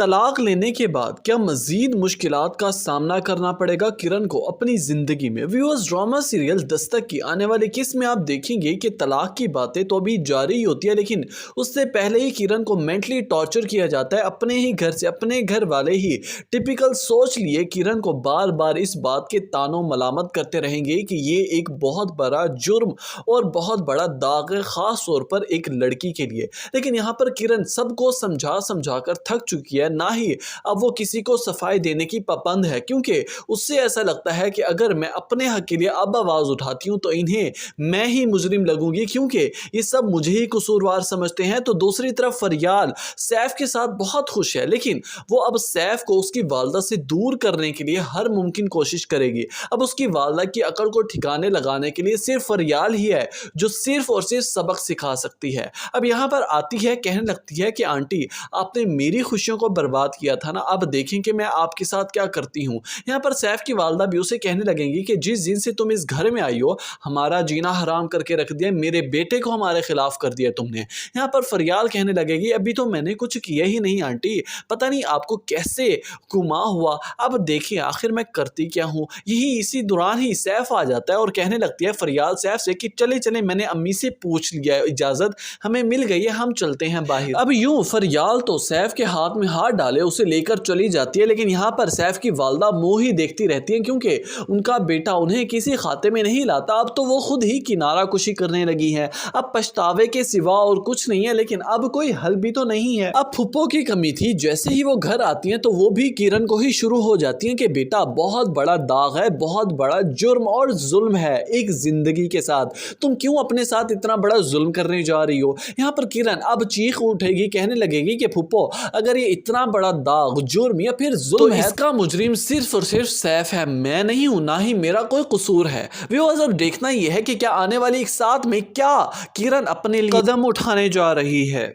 طلاق لینے کے بعد کیا مزید مشکلات کا سامنا کرنا پڑے گا کرن کو اپنی زندگی میں؟ ویورز، ڈرامہ سیریل دستک کی آنے والی قسط میں آپ دیکھیں گے کہ طلاق کی باتیں تو ابھی جاری ہوتی ہے، لیکن اس سے پہلے ہی کرن کو مینٹلی ٹارچر کیا جاتا ہے اپنے ہی گھر سے۔ اپنے گھر والے ہی ٹپیکل سوچ لیے کرن کو بار بار اس بات کے تان و ملامت کرتے رہیں گے کہ یہ ایک بہت بڑا جرم اور بہت بڑا داغ ہے، خاص طور پر ایک لڑکی کے لیے۔ لیکن یہاں پر کرن سب کو سمجھا کر تھک چکی ہے، نہ ہی اب وہ کسی کو صفائی دینے کی پابند ہے، کیونکہ اس سے ایسا لگتا ہے کہ اگر میں اپنے حق کے لیے اب آواز اٹھاتی ہوں تو انہیں میں ہی مجرم لگوں گی، کیونکہ یہ سب مجھے ہی قصوروار سمجھتے ہیں۔ تو دوسری طرف فریال سیف کے ساتھ بہت خوش ہے، لیکن وہ اب سیف کو اس کی والدہ سے دور کرنے کے لیے ہر ممکن کوشش کرے گی۔ اب اس کی والدہ کی عقل کو ٹھکانے لگانے کے لیے صرف فریال ہی ہے جو صرف اور صرف سبق سکھا سکتی ہے۔ اب یہاں پر آتی ہے، کہنے لگتی ہے کہ آنٹی آپ نے میری خوشیوں کو برباد کیا تھا نا، اب دیکھیں کہ میں آپ کے ساتھ کیا کرتی ہوں۔ یہاں پر سیف کی والدہ بھی اسے کہنے لگیں گی کہ جس دن سے تم اس گھر میں آئی ہو ہمارا جینا حرام کر کے رکھ دیا، میرے بیٹے کو ہمارے خلاف کر دیا تم نے۔ یہاں پر فریال کہنے لگے گی ابھی تو میں نے کچھ کیا ہی نہیں آنٹی، پتہ نہیں آپ کو کیسے گما ہوا، اب دیکھیں آخر میں کرتی کیا ہوں۔ اسی دوران ہی سیف آ جاتا ہے اور کہنے لگتی ہے فریال سیف سے کہ چلے میں نے امی سے پوچھ لیا ہے، اجازت ہمیں مل گئی ہے، ہم چلتے ہیں باہر۔ اب یوں فریال تو سیف کے ہاتھ میں ہاتھ ڈالے اسے لے کر چلی جاتی ہے، لیکن یہاں پر سیف کی والدہ منہ ہی دیکھتی رہتی ہیں، کیونکہ ان کا بیٹا انہیں کسی خاتے میں نہیں لاتا۔ اب تو وہ خود ہی کنارہ کشی کرنے لگی ہے، اب پچھتاوے کے سوا اور کچھ نہیں ہے، لیکن اب کوئی حل بھی تو نہیں ہے۔ اب پھپھو کی کمی تھی، جیسے ہی وہ گھر آتی ہیں تو وہ بھی کرن کو ہی شروع ہو جاتی ہیں کہ بیٹا بہت بڑا داغ ہے، بہت بڑا جرم اور ظلم ہے ایک زندگی کے ساتھ، تم کیوں اپنے ساتھ اتنا بڑا ظلم کرنے جا رہی ہو۔ یہاں پر کرن اب چیخ اٹھے گی، کہنے لگے گی کہ پھپھو اگر یہ اتنا بڑا داغ، جرم یا پھر ظلم ہے تو اس کا مجرم صرف اور صرف سیف ہے، میں نہیں ہوں، نہ ہی میرا کوئی قصور ہے۔ ویورز، اب دیکھنا یہ ہے کہ کیا آنے والی ایک ساتھ میں کیا کرن اپنے لیے قدم اٹھانے جا رہی ہے۔